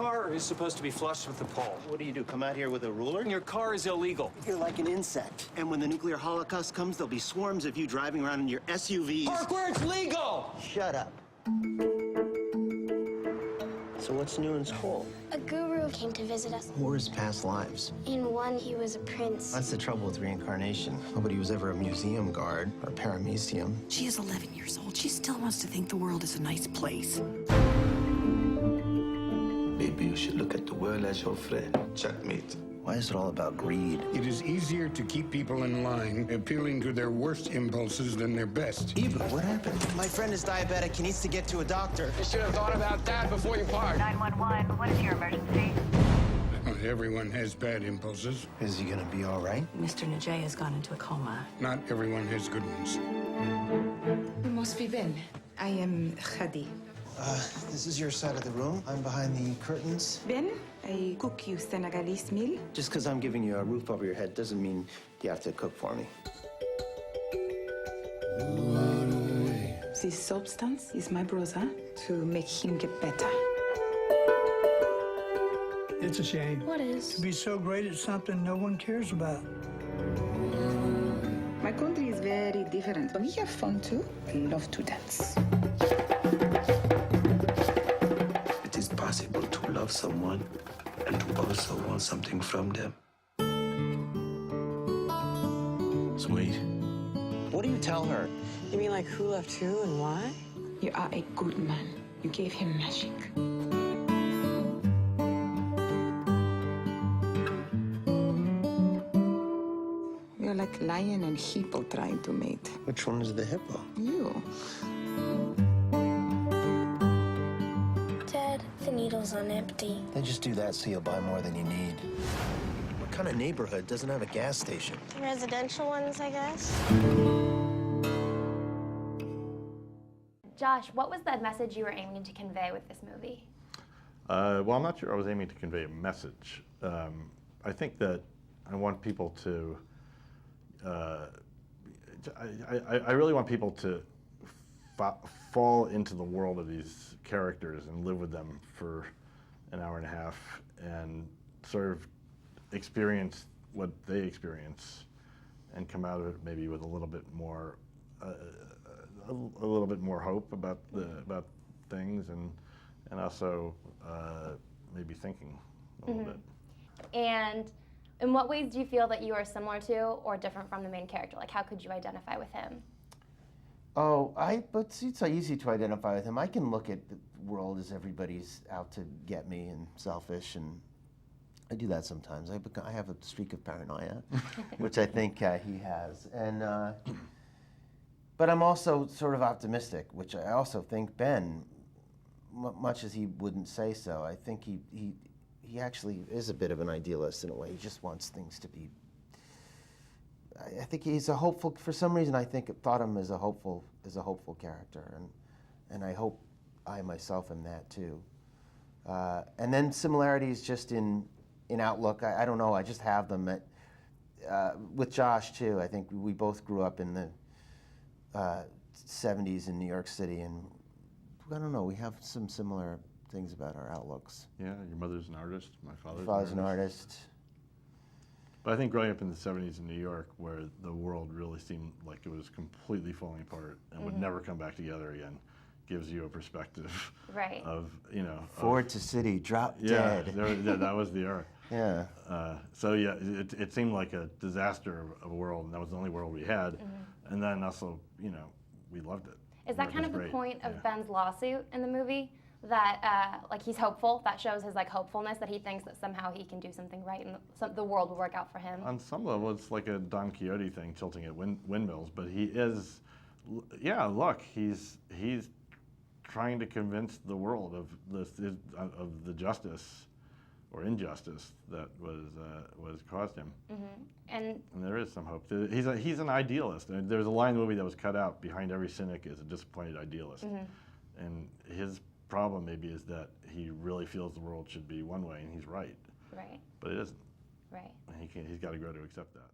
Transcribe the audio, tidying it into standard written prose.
car is supposed to be flush with the pole. What do? Come out here with a ruler? Your car is illegal. You're like an insect. And when the nuclear holocaust comes, there'll be swarms of you driving around in your SUVs. Park where it's legal! Shut up. So what's new in school? A guru came to visit us. What were his past lives? In one, he was a prince. That's the trouble with reincarnation. Nobody was ever a museum guard or a paramecium. She is 11 years old. She still wants to think the world is a nice place. Maybe you should look at the world as your friend. Checkmate. Why is it all about greed? It is easier to keep people in line, appealing to their worst impulses than their best. Ibou, what happened? My friend is diabetic. He needs to get to a doctor. You should have thought about that before you parked. 911, what is your emergency? Everyone has bad impulses. Is he gonna be all right? Mr. Najee has gone into a coma. Not everyone has good ones. You must be Ben. I am Khadi. This is your side of the room. I'm behind the curtains. Ben, I cook you Senegalese meal. Just because I'm giving you a roof over your head doesn't mean you have to cook for me. This substance is my brother to make him get better. It's a shame. What is? To be so great at something no one cares about. My country is very different, but we have fun too. I love to dance. It is possible to love someone and to also want something from them. Sweet. What do you tell her? You mean like who left who and why? You are a good man. You gave him magic. You're like lion and hippo trying to mate. Which one is the hippo? You. Dad, the needle's on empty. They just do that so you'll buy more than you need. What kind of neighborhood doesn't have a gas station? Residential ones, I guess. Josh, what was the message you were aiming to convey with this movie? Well, I'm not sure I was aiming to convey a message. I think that I want people to, I really want people to fall into the world of these characters and live with them for an hour and a half and sort of experience what they experience and come out of it maybe with a little bit more hope about things and also maybe thinking a little bit. And in what ways do you feel that you are similar to or different from the main character? Like, how could you identify with him? Oh, but it's so easy to identify with him. I can look at the world as everybody's out to get me and selfish, and I do that sometimes. I have a streak of paranoia, which I think he has. And but I'm also sort of optimistic, which I also think Ben, much as he wouldn't say so, I think he actually is a bit of an idealist in a way. He just wants things to be. I think he's a hopeful. For some reason, I thought him as a hopeful character, and I hope I myself am that too. And then similarities just in outlook. I don't know. I just have them with Josh too. I think we both grew up in the 70s in New York City, and I don't know. We have some similar things about our outlooks. Yeah, your mother's an artist. My father's an artist. But I think growing up in the 70s in New York, where the world really seemed like it was completely falling apart and would never come back together again, gives you a perspective of, Ford to city, drop dead. That was the era. Yeah. So yeah, it seemed like a disaster of a world, and that was the only world we had. And then also, we loved it. Is that kind of the point of Ben's lawsuit in the movie? That like he's hopeful, that shows his like hopefulness, that he thinks that somehow he can do something right and the world will work out for him. On some level, it's like a Don Quixote thing, tilting at windmills, but he is, look, he's trying to convince the world of the justice or injustice that was caused him. And there is some hope. He's an idealist. There's a line in the movie that was cut out: behind every cynic is a disappointed idealist. And his problem maybe is that he really feels the world should be one way, and he's right. Right. But it isn't. Right. And he's got to grow to accept that.